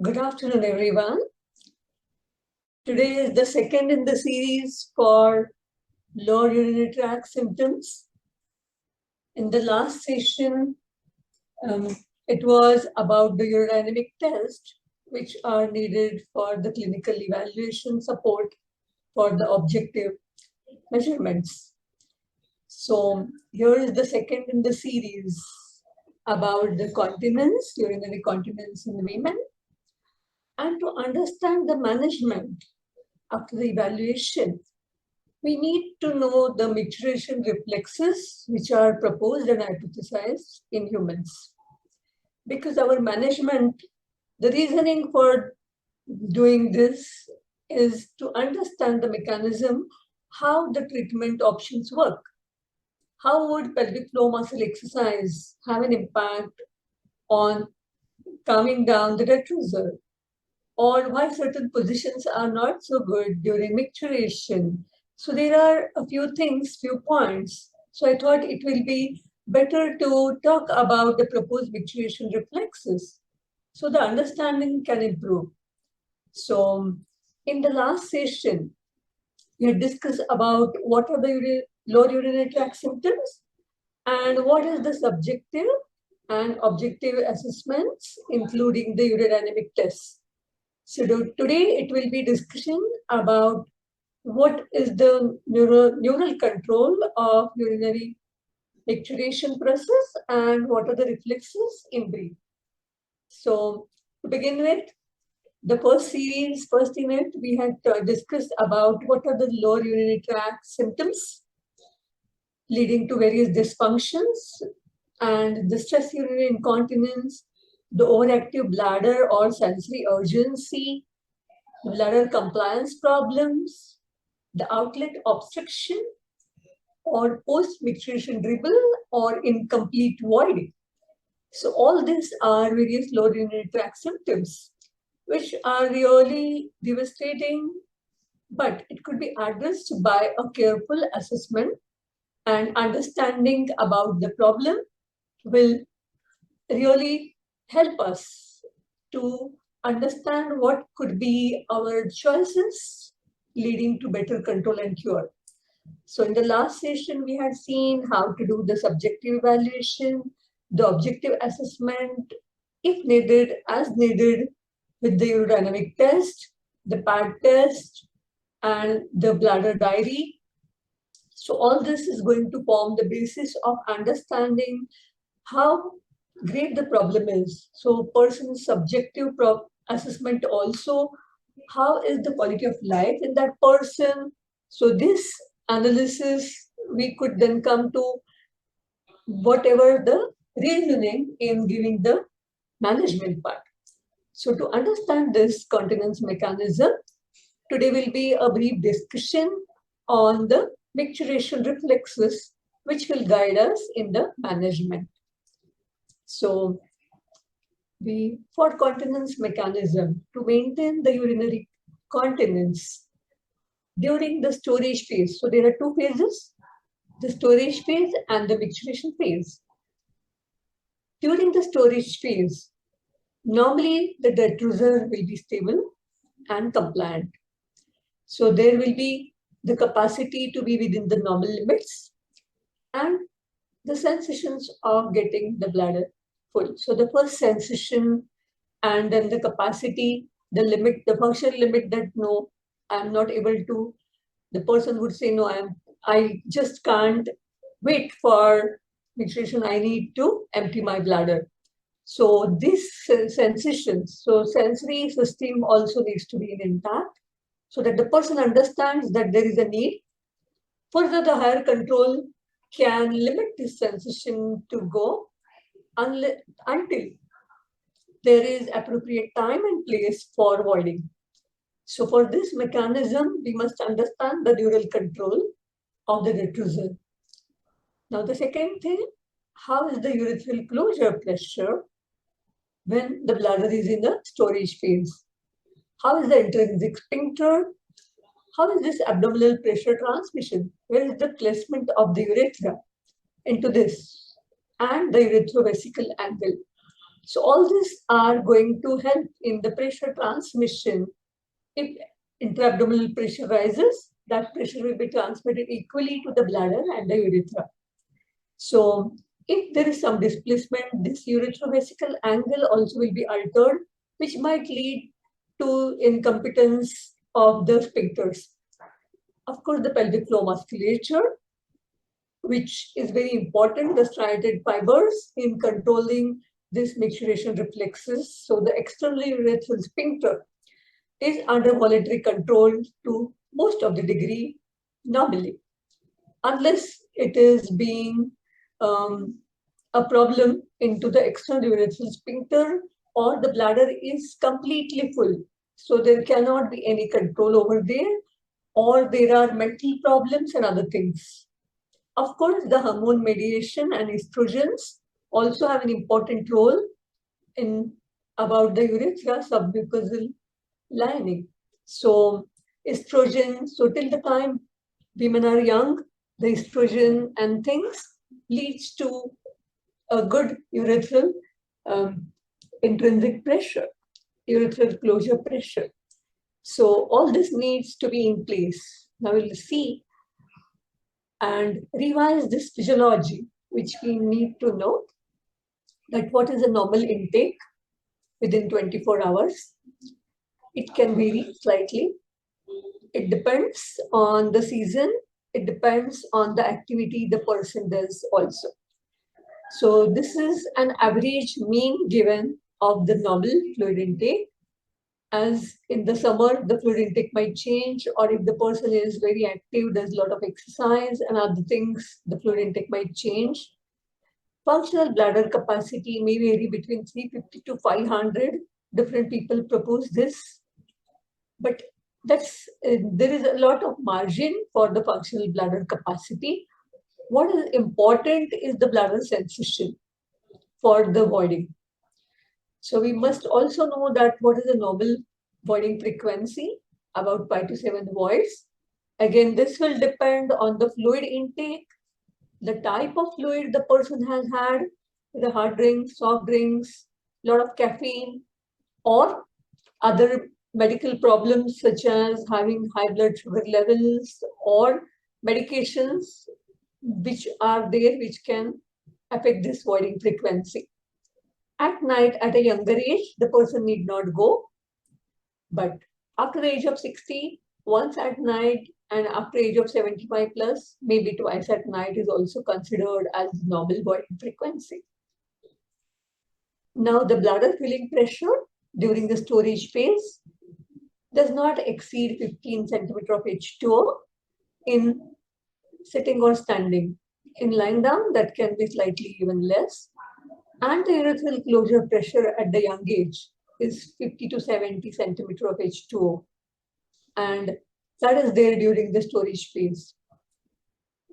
Good afternoon, everyone. Today is the second in the series for lower urinary tract symptoms. In the last session, it was about the urodynamic test, which are needed for the clinical evaluation support for the objective measurements. So here is the second in the series about the continence, urinary continence in women. And to understand the management after the evaluation, we need to know the micturition reflexes which are proposed and hypothesized in humans. Because our management, the reasoning for doing this is to understand the mechanism, how the treatment options work. How would pelvic floor muscle exercise have an impact on calming down the detrusor? Or why certain positions are not so good during micturition. So there are a few things, few points. So I thought it will be better to talk about the proposed micturition reflexes so the understanding can improve. So in the last session, we had discussed about what are the lower urinary tract symptoms and what is the subjective and objective assessments, including the urodynamic tests. So today it will be discussion about what is the neural control of urinary micturition process and what are the reflexes in brief. So to begin with, the first unit, we had discussed about what are the lower urinary tract symptoms leading to various dysfunctions and the stress urinary incontinence, the overactive bladder or sensory urgency, bladder compliance problems, the outlet obstruction, or post-micturition dribble or incomplete voiding. So all these are various lower urinary tract symptoms, which are really devastating, but it could be addressed by a careful assessment and understanding about the problem will really help us to understand what could be our choices leading to better control and cure. So in the last session, we had seen how to do the subjective evaluation, the objective assessment, if needed, as needed, with the urodynamic test, the pad test, and the bladder diary. So all this is going to form the basis of understanding how great the problem is. So person's subjective assessment also, how is the quality of life in that person? So this analysis, we could then come to whatever the reasoning in giving the management part. So to understand this continence mechanism, today will be a brief discussion on the micturition reflexes, which will guide us in the management. So for continence mechanism, to maintain the urinary continence during the storage phase. So there are two phases, the storage phase and the micturition phase. During the storage phase, normally the detrusor will be stable and compliant. So there will be the capacity to be within the normal limits and the sensations of getting the bladder full. So the first sensation and then the capacity, the limit, the functional limit that no, I'm not able to, the person would say, no, I just can't wait for micturition, I need to empty my bladder. So these sensations, so sensory system also needs to be intact so that the person understands that there is a need. Further, the higher control can limit this sensation to go until there is appropriate time and place for voiding. So for this mechanism, we must understand the neural control of the detrusor. Now the second thing, how is the urethral closure pressure when the bladder is in the storage phase? How is the intrinsic sphincter? How is this abdominal pressure transmission? Where is the placement of the urethra into this? And the urethrovesical angle. So all these are going to help in the pressure transmission. If intra-abdominal pressure rises, that pressure will be transmitted equally to the bladder and the urethra. So if there is some displacement, this uretrovesical angle also will be altered, which might lead to incompetence of the sphincters. Of course, the pelvic floor musculature, which is very important, the striated fibers in controlling this micturition reflexes. So the external urethral sphincter is under voluntary control to most of the degree normally, unless it is being a problem into the external urethral sphincter or the bladder is completely full. So there cannot be any control over there, or there are mental problems and other things. Of course, the hormone mediation and estrogens also have an important role in about the urethra submucosal lining. So estrogen, so till the time women are young, the estrogen and things leads to a good urethral intrinsic pressure, urethral closure pressure. So all this needs to be in place. Now we'll see and revise this physiology, which we need to know that what is a normal intake within 24 hours. It can vary slightly. It depends on the season. It depends on the activity the person does also. So this is an average mean given of the normal fluid intake. As in the summer, the fluid intake might change, or if the person is very active, does a lot of exercise and other things, the fluid intake might change. Functional bladder capacity may vary between 350 to 500. Different people propose this, but there is a lot of margin for the functional bladder capacity. What is important is the bladder sensation for the voiding. So we must also know that what is the normal voiding frequency, about 5 to 7 voids. Again, this will depend on the fluid intake, the type of fluid the person has had, the hard drinks, soft drinks, a lot of caffeine, or other medical problems such as having high blood sugar levels or medications which are there which can affect this voiding frequency. At night, at a younger age, the person need not go. But after the age of 60, once at night, and after age of 75 plus, maybe twice at night is also considered as normal voiding frequency. Now, the bladder filling pressure during the storage phase does not exceed 15 centimeter of H2O in sitting or standing. In lying down, that can be slightly even less. And the urethral closure pressure at the young age is 50 to 70 centimeter of H2O. And that is there during the storage phase.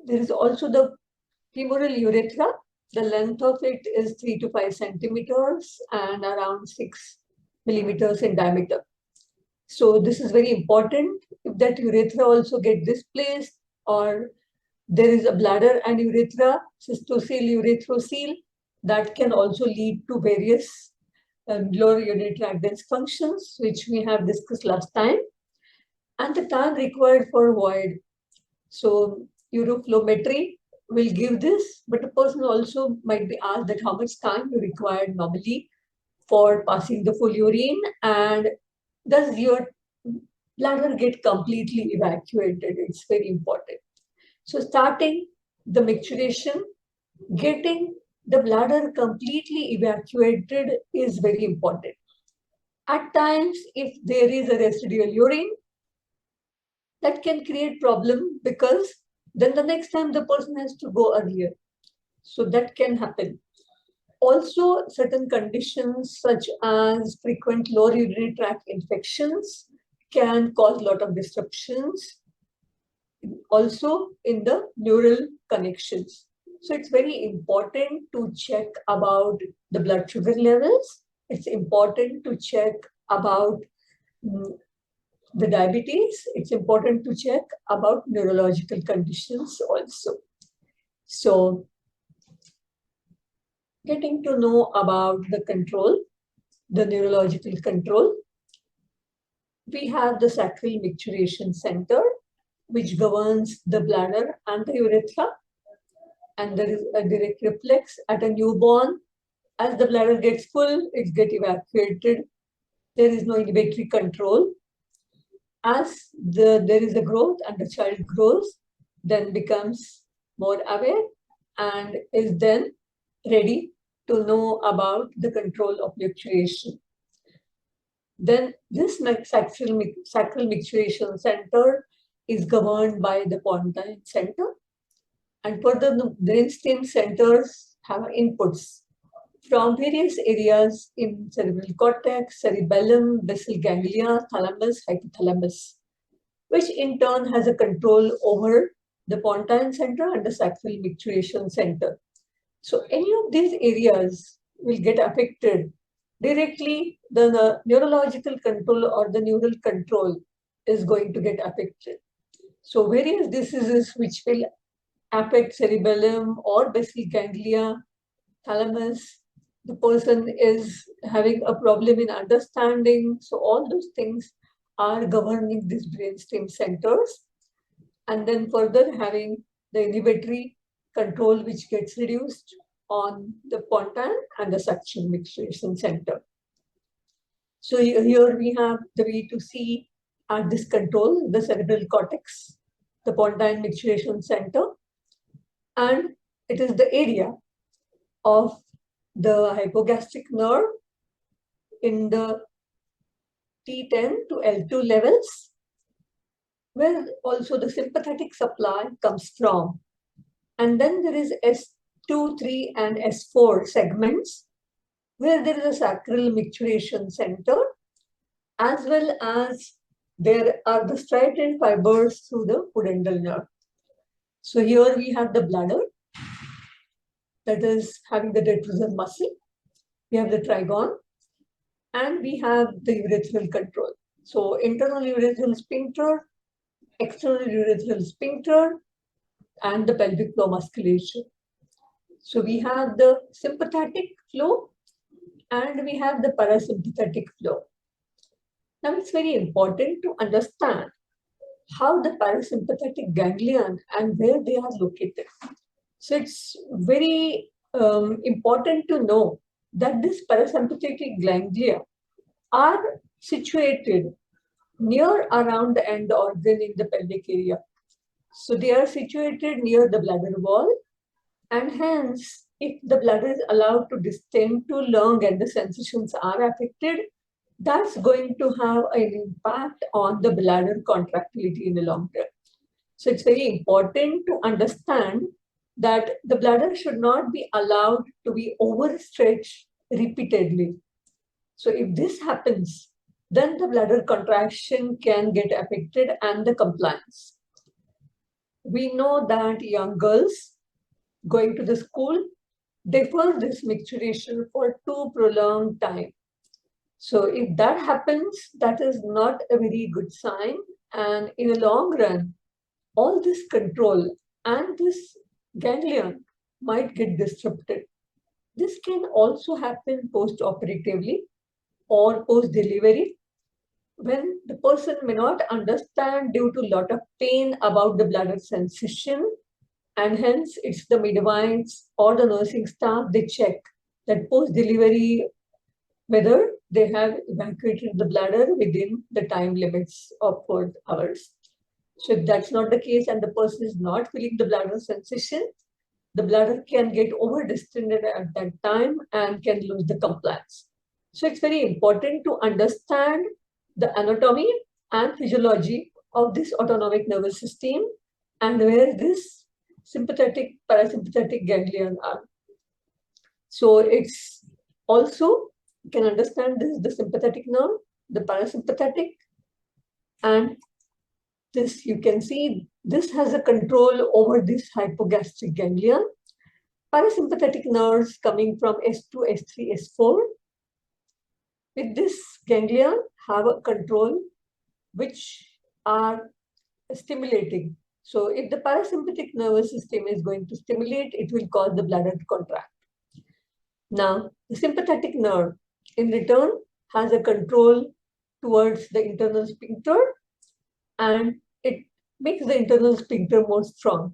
There is also the femoral urethra. The length of it is 3 to 5 centimeters and around 6 millimeters in diameter. So this is very important. If that urethra also get displaced, or there is a bladder and urethra, cystocele, urethrocoele, that can also lead to various lower urinary tract dysfunctions, which we have discussed last time. And the time required for void. So uroflowmetry will give this, but a person also might be asked that how much time you require normally for passing the full urine, and does your bladder get completely evacuated? It's very important. So starting the micturition, getting the bladder completely evacuated is very important. At times, if there is a residual urine, that can create problem because then the next time the person has to go earlier. So that can happen. Also, certain conditions such as frequent lower urinary tract infections can cause a lot of disruptions also in the neural connections. So it's very important to check about the blood sugar levels. It's important to check about the diabetes. It's important to check about neurological conditions also. So getting to know about the control, the neurological control. We have the sacral micturition center, which governs the bladder and the urethra. And there is a direct reflex at a newborn. As the bladder gets full, it gets evacuated. There is no inhibitory control. As there is a growth and the child grows, then becomes more aware and is then ready to know about the control of micturition. Then this sacral micturition center is governed by the pontine center, and further the brainstem centers have inputs from various areas in cerebral cortex, cerebellum, basal ganglia, thalamus, hypothalamus, which in turn has a control over the pontine center and the sacral micturition center. So any of these areas will get affected directly. The neurological control or the neural control is going to get affected. So various diseases which will affect cerebellum or basal ganglia, thalamus, the person is having a problem in understanding. So all those things are governing these brainstem centers. And then further having the inhibitory control which gets reduced on the pontine and the suction micturition center. So here we have the way to see this control, the cerebral cortex, the pontine micturition center, and it is the area of the hypogastric nerve in the T10 to L2 levels, where also the sympathetic supply comes from. And then there is S2, 3, and S4 segments, where there is a sacral micturition center, as well as there are the striated fibers through the pudendal nerve. So here we have the bladder, that is having the detrusor muscle. We have the trigone, and we have the urethral control. So internal urethral sphincter, external urethral sphincter, and the pelvic floor musculature. So we have the sympathetic flow and we have the parasympathetic flow. Now it's very important to understand how the parasympathetic ganglion and where they are located. So it's very important to know that these parasympathetic ganglia are situated near around the end organ in the pelvic area. So they are situated near the bladder wall, and hence if the bladder is allowed to distend too long and the sensations are affected, that's going to have an impact on the bladder contractility in the long term. So it's very important to understand that the bladder should not be allowed to be overstretched repeatedly. So if this happens, then the bladder contraction can get affected and the compliance. We know that young girls going to the school defer this micturition for too prolonged time. So if that happens, that is not a very good sign. And in the long run, all this control and this ganglion might get disrupted. This can also happen post-operatively or post-delivery, when the person may not understand due to a lot of pain about the bladder sensation, and hence it's the midwives or the nursing staff, they check that post-delivery whether they have evacuated the bladder within the time limits of 4 hours. So if that's not the case and the person is not feeling the bladder sensation, the bladder can get over-distended at that time and can lose the compliance. So it's very important to understand the anatomy and physiology of this autonomic nervous system and where this sympathetic, parasympathetic ganglion are. So it's also, you can understand this is the sympathetic nerve, the parasympathetic, and this you can see this has a control over this hypogastric ganglion. Parasympathetic nerves coming from S2, S3, S4 with this ganglion have a control which are stimulating. So if the parasympathetic nervous system is going to stimulate, it will cause the bladder to contract. Now, the sympathetic nerve, in return, has a control towards the internal sphincter, and it makes the internal sphincter more strong.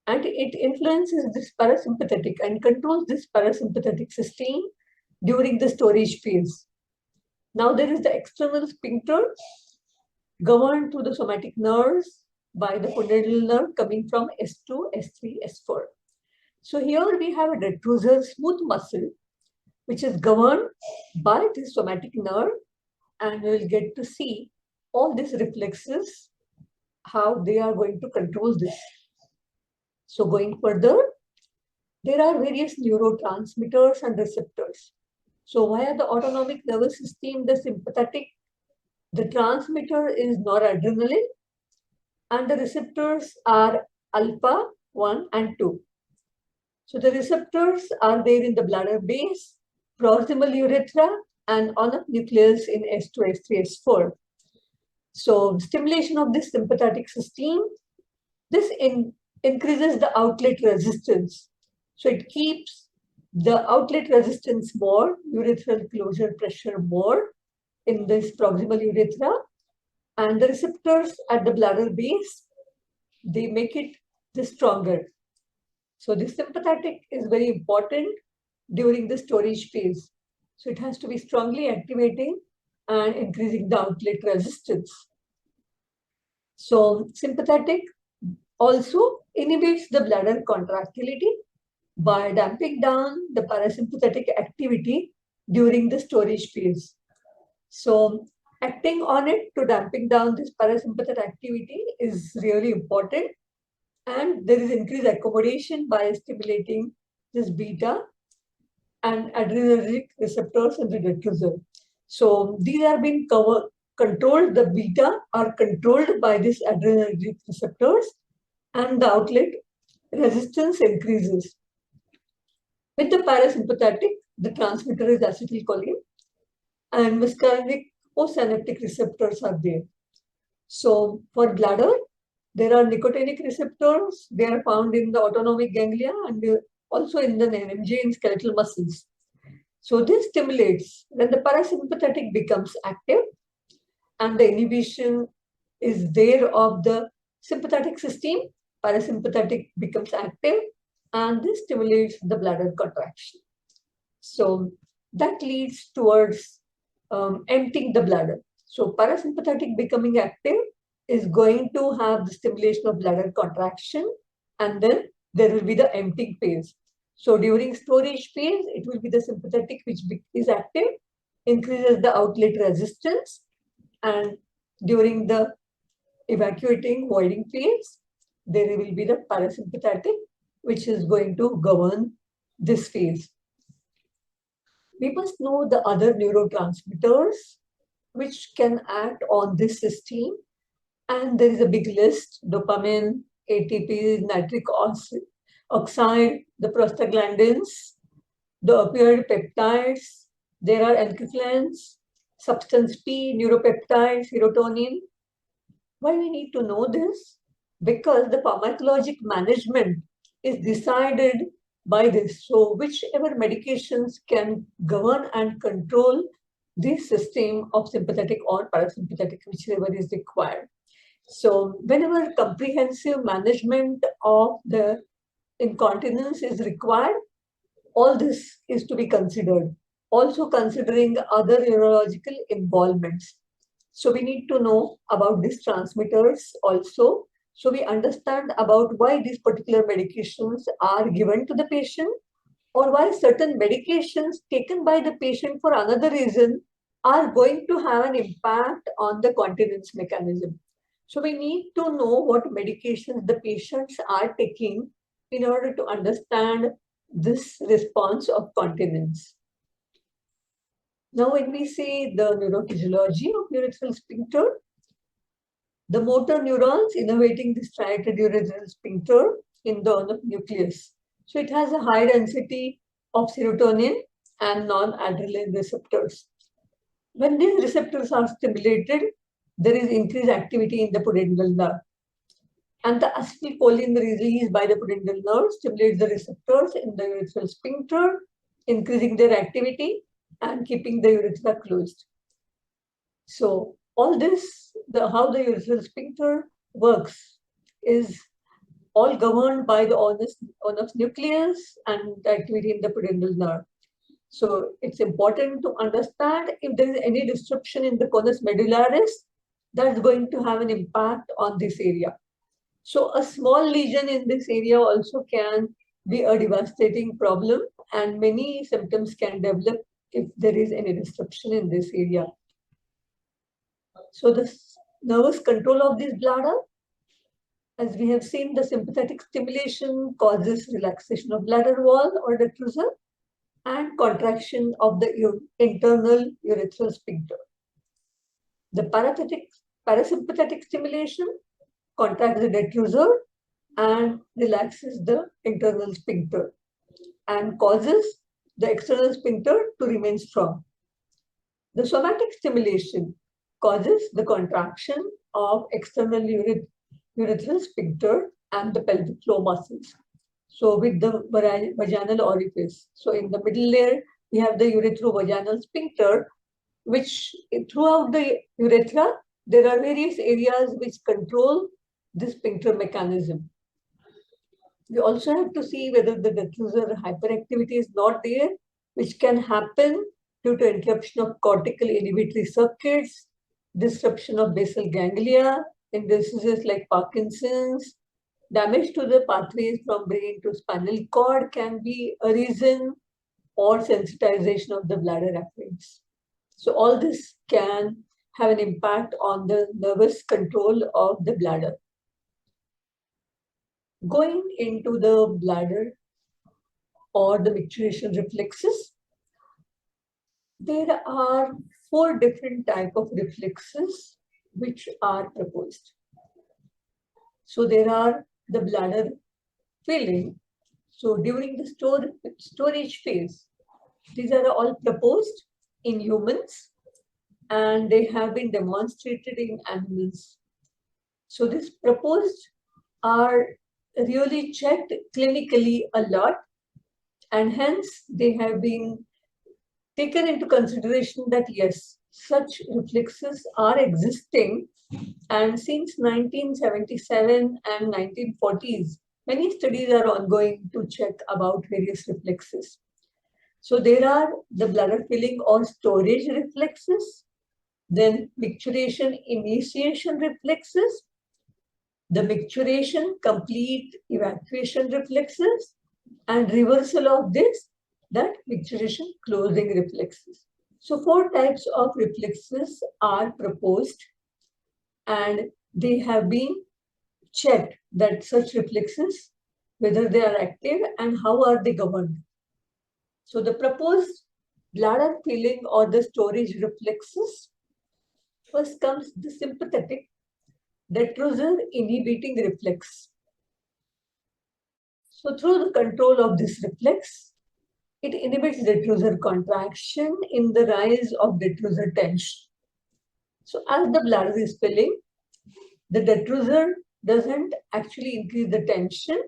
And it influences this parasympathetic and controls this parasympathetic system during the storage phase. Now, there is the external sphincter governed through the somatic nerves by the pudendal nerve coming from S2, S3, S4. So here we have a detrusor smooth muscle which is governed by this somatic nerve, and we will get to see all these reflexes, how they are going to control this. So going further, there are various neurotransmitters and receptors. So via the autonomic nervous system, the sympathetic, the transmitter is noradrenaline, and the receptors are alpha 1 and 2. So the receptors are there in the bladder base, proximal urethra, and on a nucleus in S2, S3, S4. So stimulation of this sympathetic system, this increases the outlet resistance. So it keeps the outlet resistance more, urethral closure pressure more in this proximal urethra, and the receptors at the bladder base, they make it this stronger. So this sympathetic is very important during the storage phase. So it has to be strongly activating and increasing the outlet resistance. So sympathetic also inhibits the bladder contractility by damping down the parasympathetic activity during the storage phase. So acting on it to damping down this parasympathetic activity is really important, and there is increased accommodation by stimulating this beta and adrenergic receptors in the detrusor. So these are being controlled, the beta are controlled by this adrenergic receptors, and the outlet resistance increases. With the parasympathetic, the transmitter is acetylcholine, and muscarinic or synaptic receptors are there. So for bladder, there are nicotinic receptors. They are found in the autonomic ganglia and also in the NMJ and skeletal muscles. So this stimulates when the parasympathetic becomes active, and the inhibition is there of the sympathetic system. Parasympathetic becomes active, and this stimulates the bladder contraction. So that leads towards emptying the bladder. So parasympathetic becoming active is going to have the stimulation of bladder contraction, and then there will be the emptying phase. So during storage phase, it will be the sympathetic which is active, increases the outlet resistance, and during the evacuating voiding phase, there will be the parasympathetic which is going to govern this phase. We must know the other neurotransmitters which can act on this system, and there is a big list: dopamine, ATP, nitric oxide, the prostaglandins, the opioid peptides, there are enkephalins, substance P, neuropeptides, serotonin. Why we need to know this? Because the pharmacologic management is decided by this. So whichever medications can govern and control this system of sympathetic or parasympathetic, whichever is required. So whenever comprehensive management of the incontinence is required, all this is to be considered. Also considering other neurological involvements. So we need to know about these transmitters also. So we understand about why these particular medications are given to the patient, or why certain medications taken by the patient for another reason are going to have an impact on the continence mechanism. So we need to know what medications the patients are taking in order to understand this response of continence. Now, when we say the neurophysiology of urethral sphincter, the motor neurons innervating this striated urethral sphincter in the nucleus. So it has a high density of serotonin and non-adrenaline receptors. When these receptors are stimulated, there is increased activity in the pudendal nerve. And the acetylcholine released by the pudendal nerve stimulates the receptors in the urethral sphincter, increasing their activity and keeping the urethra closed. So all this, how the urethral sphincter works is all governed by the onus nucleus and the activity in the pudendal nerve. So it's important to understand if there is any disruption in the conus medullaris, that's going to have an impact on this area. So a small lesion in this area also can be a devastating problem, and many symptoms can develop if there is any disruption in this area. So the nervous control of this bladder, as we have seen, the sympathetic stimulation causes relaxation of bladder wall or detrusor and contraction of the internal urethral sphincter. The parasympathetic stimulation contracts the detrusor and relaxes the internal sphincter and causes the external sphincter to remain strong. The somatic stimulation causes the contraction of external urethral sphincter and the pelvic floor muscles. So with the vaginal orifice. So in the middle layer, we have the ureterovaginal sphincter, which throughout the urethra, there are various areas which control this sphincter mechanism. We also have to see whether the detrusor hyperactivity is not there, which can happen due to interruption of cortical inhibitory circuits, disruption of basal ganglia in diseases like Parkinson's. Damage to the pathways from brain to spinal cord can be a reason, or sensitization of the bladder afferents. So all this can have an impact on the nervous control of the bladder. Going into the bladder or the micturition reflexes, there are 4 different types of reflexes which are proposed. So there are the bladder filling. So during the storage phase, these are all proposed in humans and they have been demonstrated in animals. So these proposed are really checked clinically a lot, and hence they have been taken into consideration that yes, such reflexes are existing. And since 1977 and 1940s, many studies are ongoing to check about various reflexes. So there are the bladder filling or storage reflexes, then micturition initiation reflexes, the micturition complete evacuation reflexes, and reversal of this, that micturition closing reflexes. So 4 types of reflexes are proposed, and they have been checked that such reflexes, whether they are active and how are they governed. So the proposed bladder filling or the storage reflexes, first comes the sympathetic detrusor inhibiting reflex. So through the control of this reflex, it inhibits detrusor contraction in the rise of detrusor tension. So as the bladder is filling, the detrusor doesn't actually increase the tension,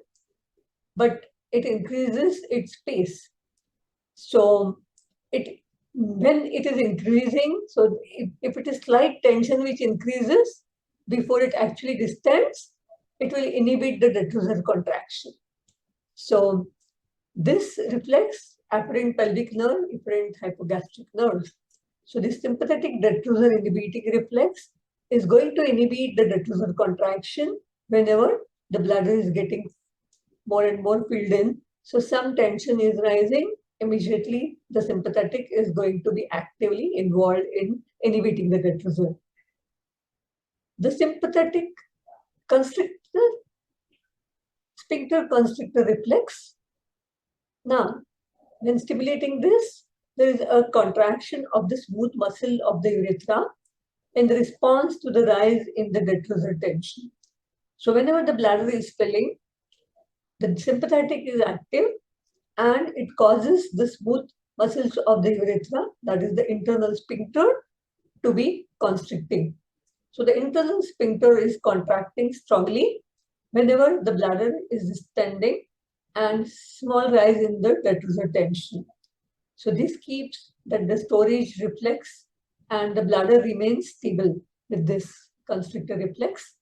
but it increases its pace. So when it is increasing, so if it is slight tension which increases before it actually distends, it will inhibit the detrusor contraction. So this reflects afferent pelvic nerve, efferent hypogastric nerves. So this sympathetic detrusor inhibiting reflex is going to inhibit the detrusor contraction whenever the bladder is getting more and more filled in. So some tension is rising, immediately the sympathetic is going to be actively involved in inhibiting the detrusor. The sympathetic constrictor, sphincter constrictor reflex. Now, when stimulating this, there is a contraction of the smooth muscle of the urethra in response to the rise in the detrusor tension. So whenever the bladder is filling, the sympathetic is active and it causes the smooth muscles of the urethra, that is the internal sphincter, to be constricting. So the internal sphincter is contracting strongly whenever the bladder is distending and small rise in the detrusor tension. So this keeps that the storage reflex and the bladder remains stable with this constrictor reflex.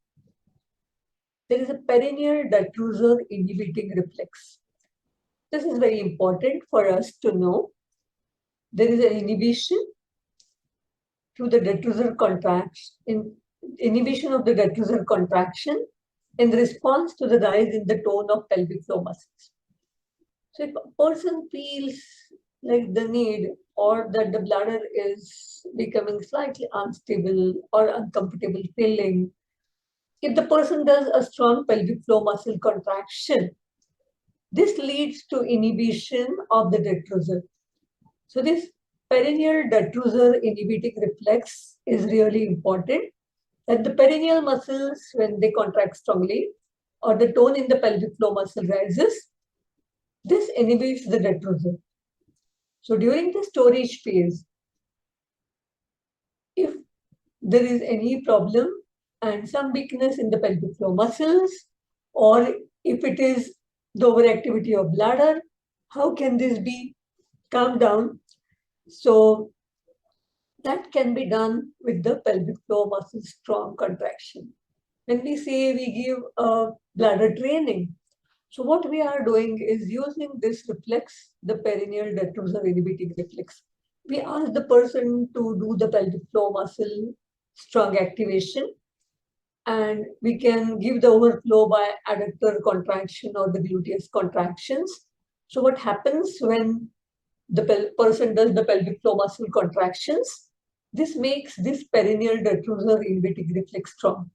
There is a perineal detrusor inhibiting reflex. This is very important for us to know. There is an inhibition to the detrusor contraction, inhibition of the detrusor contraction in response to the rise in the tone of pelvic floor muscles. So if a person feels like the need or that the bladder is becoming slightly unstable or uncomfortable feeling, if the person does a strong pelvic floor muscle contraction, this leads to inhibition of the detrusor. So this perineal detrusor inhibiting reflex is really important. That the perineal muscles, when they contract strongly or the tone in the pelvic floor muscle rises, this inhibits the detrusor. So during the storage phase, if there is any problem and some weakness in the pelvic floor muscles, or if it is the overactivity of bladder, how can this be calmed down? So that can be done with the pelvic floor muscle strong contraction. When we say we give a bladder training, so what we are doing is using this reflex, the perineal detrusor inhibiting reflex. We ask the person to do the pelvic floor muscle strong activation, and we can give the overflow by adductor contraction or the gluteus contractions. So what happens when the person does the pelvic floor muscle contractions? This makes this perineal detrusor inhibiting reflex strong,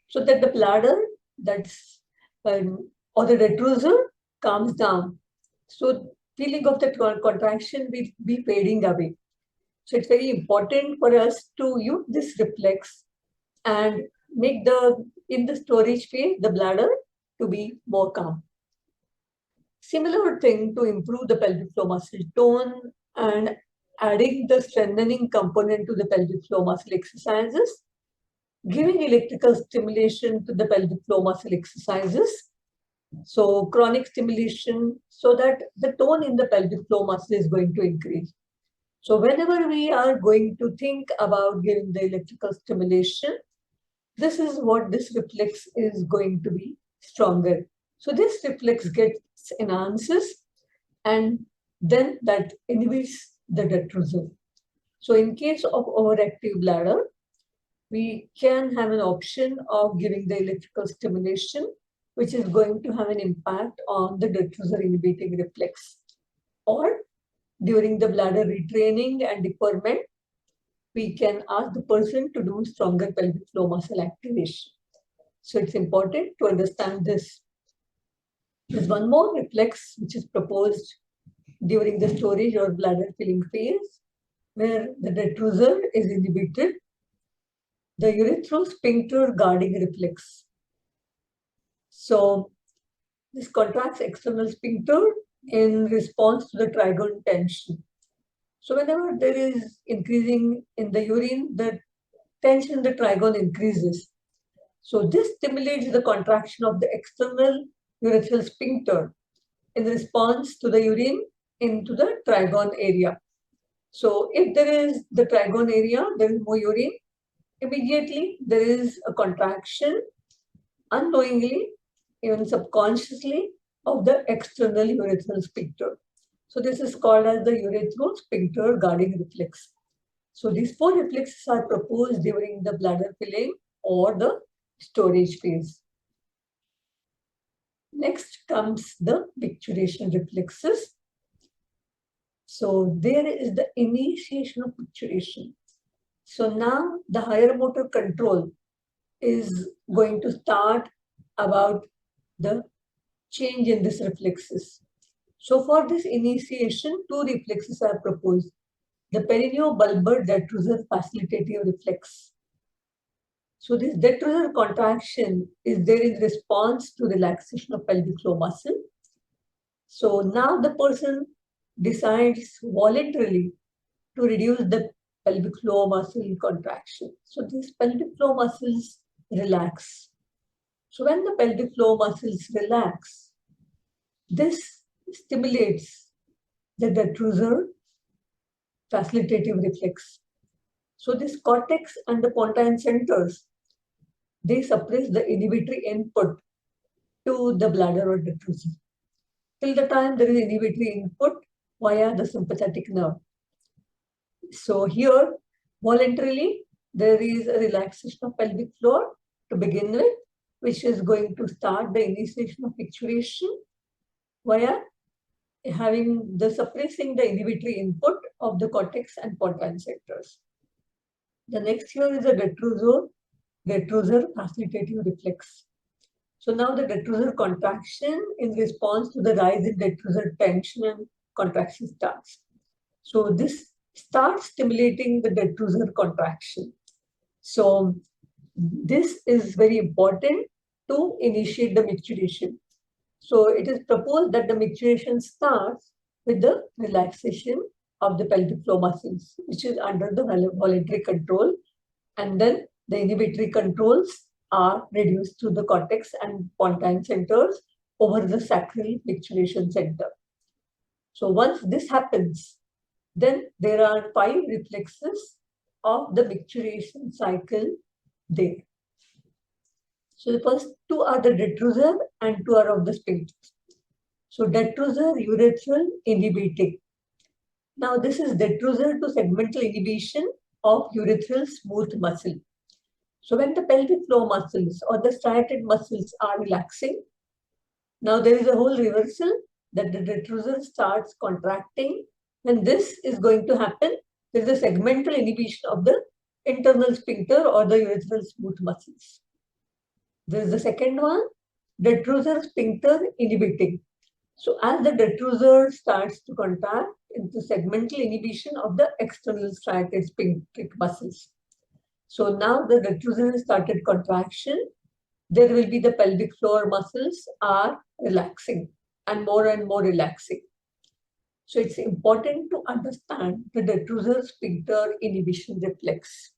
so that the bladder that's or the detrusor calms down. So feeling of the contraction will be fading away. So it's very important for us to use this reflex and make in the storage phase, the bladder to be more calm. Similar thing to improve the pelvic floor muscle tone and adding the strengthening component to the pelvic floor muscle exercises, giving electrical stimulation to the pelvic floor muscle exercises. So chronic stimulation so that the tone in the pelvic floor muscle is going to increase. So whenever we are going to think about giving the electrical stimulation, this is what this reflex is going to be stronger. So this reflex gets enhances and then that inhibits the detrusor. So in case of overactive bladder, we can have an option of giving the electrical stimulation, which is going to have an impact on the detrusor inhibiting reflex. Or during the bladder retraining and deferment, we can ask the person to do stronger pelvic floor muscle activation. So it's important to understand this. There's one more reflex which is proposed during the storage or bladder filling phase, where the detrusor is inhibited, the urethrosphincter guarding reflex. So this contracts external sphincter in response to the trigon tension. So whenever there is increasing in the urine, the tension in the trigon increases. So this stimulates the contraction of the external urethral sphincter in response to the urine into the trigon area. So if there is the trigon area, there is more urine, immediately there is a contraction unknowingly, even subconsciously, of the external urethral sphincter. So this is called as the urethrosphincter guarding reflex. So these four reflexes are proposed during the bladder filling or the storage phase. Next comes the micturition reflexes. So there is the initiation of micturition. So now the higher motor control is going to start about the change in these reflexes. So for this initiation, two reflexes are proposed. The perineobulbar detrusor facilitative reflex. So this detrusor contraction is there in response to relaxation of pelvic floor muscle. So now the person decides voluntarily to reduce the pelvic floor muscle contraction. So these pelvic floor muscles relax. So when the pelvic floor muscles relax, this stimulates the detrusor facilitative reflex. So this cortex and the pontine centers, they suppress the inhibitory input to the bladder or detrusor till the time there is inhibitory input via the sympathetic nerve. So here, voluntarily, there is a relaxation of pelvic floor to begin with, which is going to start the initiation of micturition via having the suppressing the inhibitory input of the cortex and pontine centers. The next here is a detrusor facilitative reflex. So now the detrusor contraction in response to the rise in detrusor tension and contraction starts. So this starts stimulating the detrusor contraction. So this is very important to initiate the micturition. So it is proposed that the micturition starts with the relaxation of the pelvic floor muscles, which is under the voluntary control, and then the inhibitory controls are reduced to the cortex and pontine centers over the sacral micturition center. So once this happens, then there are 5 reflexes of the micturition cycle there. So the first 2 are the detrusor and 2 are of the sphincters. So detrusor, urethral, inhibiting. Now this is detrusor to segmental inhibition of urethral smooth muscle. So when the pelvic floor muscles or the striated muscles are relaxing, now there is a whole reversal that the detrusor starts contracting. When this is going to happen, there is a segmental inhibition of the internal sphincter or the urethral smooth muscles. There is the second one, detrusor sphincter inhibiting. So as the detrusor starts to contract into segmental inhibition of the external striated sphincteric muscles. So now the detrusor started contraction, there will be the pelvic floor muscles are relaxing and more relaxing. So it's important to understand the detrusor sphincter inhibition reflex,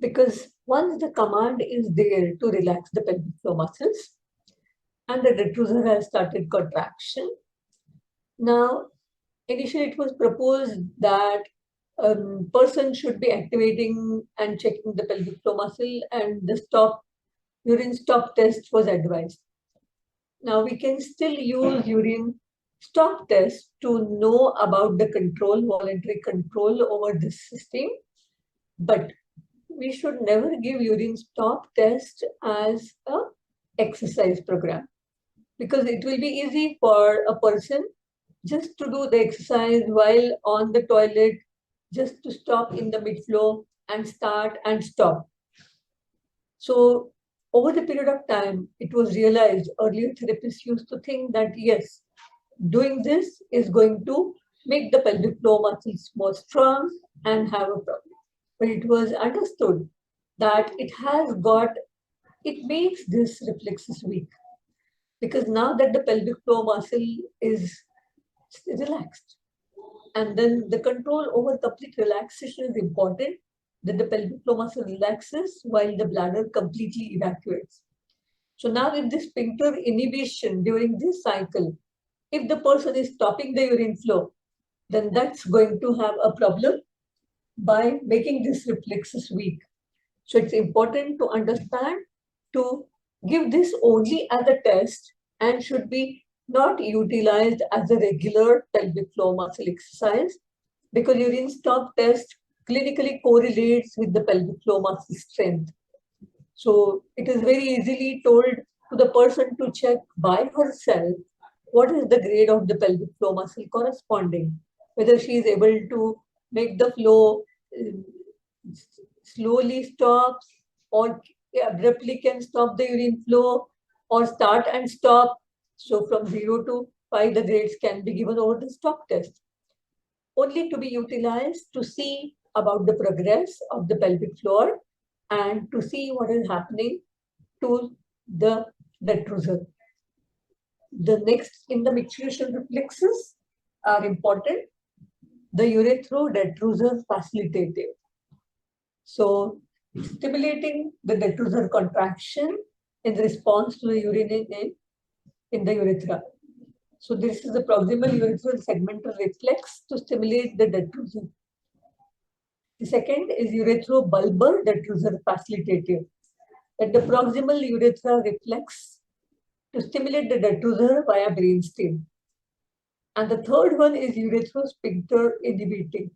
because once the command is there to relax the pelvic floor muscles and the detrusor has started contraction, now initially it was proposed that a person should be activating and checking the pelvic floor muscle, and the urine stop test was advised. Now we can still use urine stop test to know about the control, voluntary control over this system, but we should never give urine stop test as a exercise program, because it will be easy for a person just to do the exercise while on the toilet, just to stop in the mid-flow and start and stop. So over the period of time, it was realized, earlier therapists used to think that yes, doing this is going to make the pelvic floor muscles more strong and have a problem. But it was understood that it makes this reflexes weak, because now that the pelvic floor muscle is relaxed, and then the control over complete relaxation is important, that the pelvic floor muscle relaxes while the bladder completely evacuates. So now with this sphincter inhibition during this cycle, if the person is stopping the urine flow, then that's going to have a problem by making this reflexes weak. So it's important to understand to give this only as a test and should be not utilized as a regular pelvic floor muscle exercise, because urine stop test clinically correlates with the pelvic floor muscle strength. So it is very easily told to the person to check by herself what is the grade of the pelvic floor muscle corresponding, whether she is able to make the flow slowly stops or abruptly can stop the urine flow or start and stop. So from 0 to 5, the grades can be given over the stop test, only to be utilized to see about the progress of the pelvic floor and to see what is happening to the detrusor. The next in the micturition reflexes are important. The uretro-detrusor facilitative. So stimulating the detrusor contraction in response to the urine in the urethra. So this is the proximal urethral segmental reflex to stimulate the detrusor. The second is urethro-bulbar detrusor facilitative, that the proximal urethra reflex to stimulate the detrusor via brainstem. And the third one is urethrosphincter inhibiting,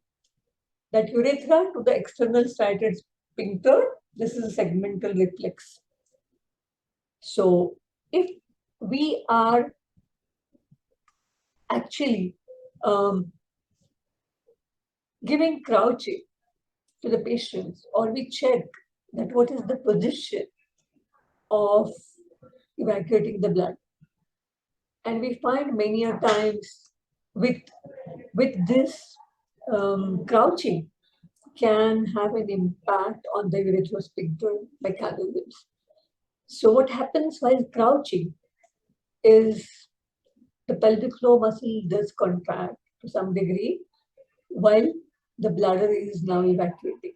that urethra to the external striated sphincter. This is a segmental reflex. So if we are actually giving crouching to the patients, or we check that what is the position of evacuating the blood, and we find many a times with this crouching can have an impact on the urethrosphincter mechanisms. So what happens while crouching is the pelvic floor muscle does contract to some degree while the bladder is now evacuating.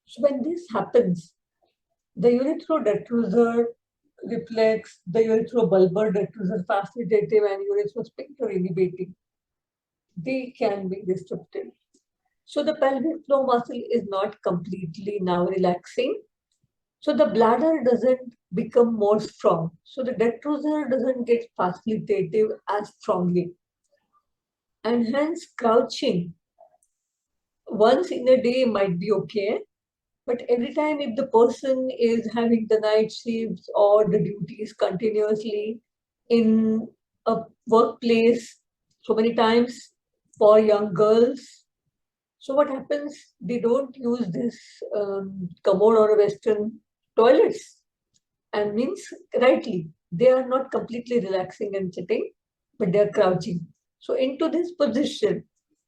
So when this happens, the uretrodetrusor reflex, the uretrobulbar detrusor facilitative and urethrosphincter inhibiting, they can be disrupted. So the pelvic floor muscle is not completely now relaxing. So the bladder doesn't become more strong. So the detrusor doesn't get facilitative as strongly. And hence crouching once in a day might be okay. But every time if the person is having the night shifts or the duties continuously in a workplace, so many times for young girls, so what happens? They don't use this commode or Western toilets, and means rightly, they are not completely relaxing and sitting, but they are crouching. So into this position,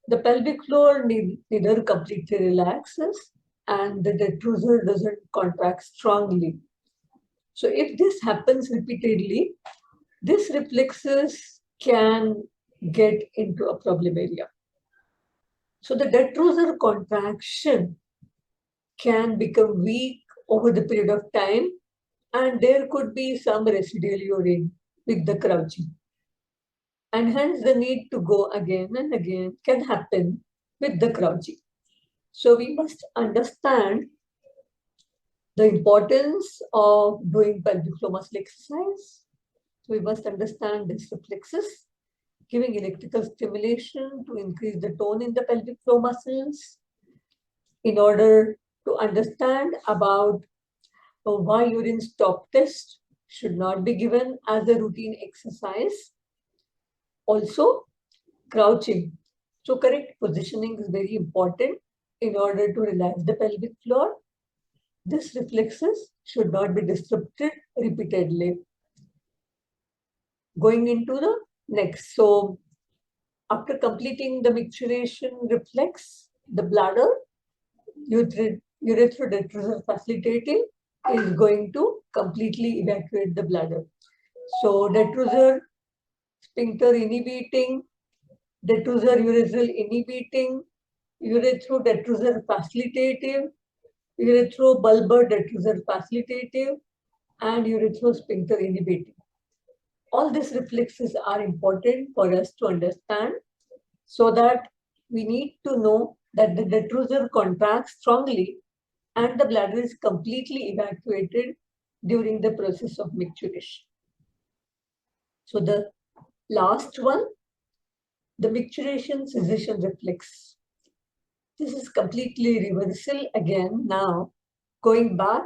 the pelvic floor neither completely relaxes and the detrusor doesn't contract strongly. So if this happens repeatedly, this reflexes can get into a problem area. So the detrusor contraction can become weak over the period of time, and there could be some residual urine with the crouching. And hence the need to go again and again can happen with the crouching. So we must understand the importance of doing pelvic floor muscle exercise. So we must understand these reflexes, giving electrical stimulation to increase the tone in the pelvic floor muscles in order to understand about why urine stop test should not be given as a routine exercise. Also, crouching. So correct positioning is very important in order to relax the pelvic floor. These reflexes should not be disrupted repeatedly. Going into the next. So after completing the micturition reflex, the bladder uretrodetrusor facilitating is going to completely evacuate the bladder. So detrusor sphincter inhibiting, detrusor urethral inhibiting, uretrodetrusor facilitative, uretrobulbar detrusor facilitative, and uretrosphincter inhibiting. All these reflexes are important for us to understand, so that we need to know that the detrusor contracts strongly and the bladder is completely evacuated during the process of micturition. So the last one, the micturition cessation reflex. This is completely reversal again now, going back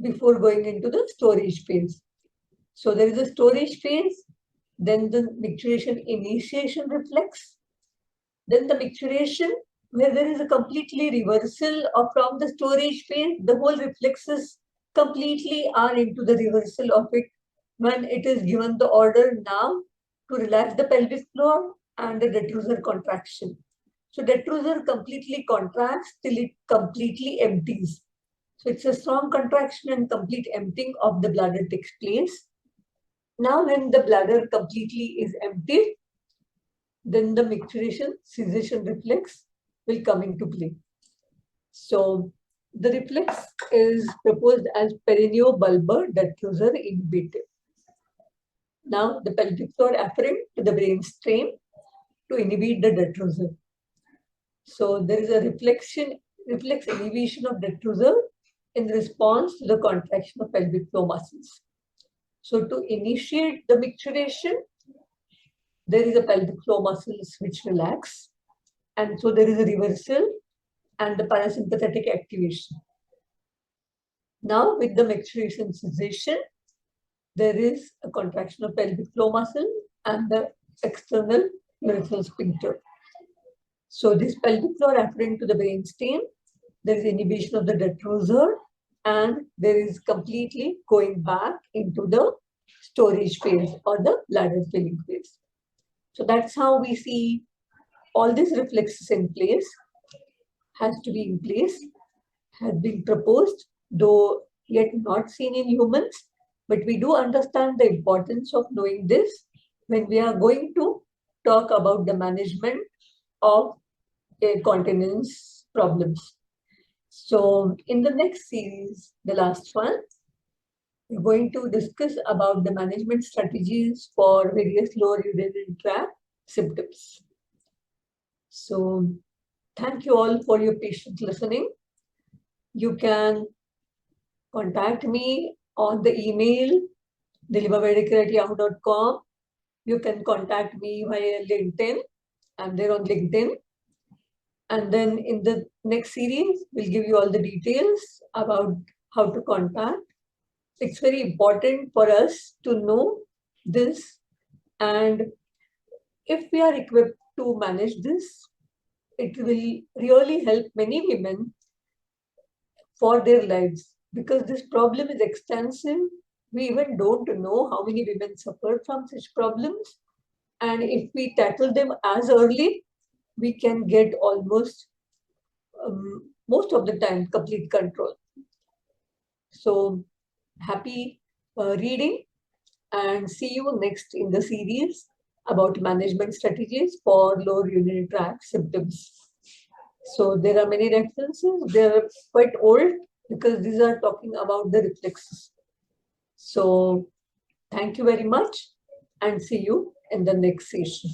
before going into the storage phase. So there is a storage phase, then the micturition initiation reflex, then the micturition where there is a completely reversal of from the storage phase, the whole reflexes completely are into the reversal of it when it is given the order now to relax the pelvic floor and the detrusor contraction. So detrusor completely contracts till it completely empties. So it's a strong contraction and complete emptying of the bladder takes place. Now when the bladder completely is emptied, then the micturition cessation reflex will come into play. So the reflex is proposed as perineobulbar detrusor inhibitive. Now the pelvic floor afferent to the brainstem to inhibit the detrusor. So there is a reflex inhibition of detrusor in response to the contraction of pelvic floor muscles. So to initiate the micturition, there is a pelvic floor muscles which relax, and so there is a reversal and the parasympathetic activation. Now with the micturition cessation, there is a contraction of pelvic floor muscle and the external urethral sphincter. So this pelvic floor afferent to the brainstem, there is inhibition of the detrusor, and there is completely going back into the storage phase or the bladder filling phase. So that's how we see all these reflexes in place, has to be in place, has been proposed, though yet not seen in humans, but we do understand the importance of knowing this when we are going to talk about the management of continence problems. So in the next series, the last one, we're going to discuss about the management strategies for various lower urinary tract symptoms. So thank you all for your patient listening. You can contact me on the email nilima@yahoo.com. You can contact me via LinkedIn. I'm there on LinkedIn. And then in the next series, we'll give you all the details about how to contact. It's very important for us to know this. And if we are equipped to manage this, it will really help many women for their lives, because this problem is extensive. We even don't know how many women suffer from such problems. And if we tackle them as early, we can get almost most of the time complete control. So happy reading, and see you next in the series about management strategies for lower urinary tract symptoms. So there are many references. They are quite old because these are talking about the reflexes. So thank you very much, and see you in the next session.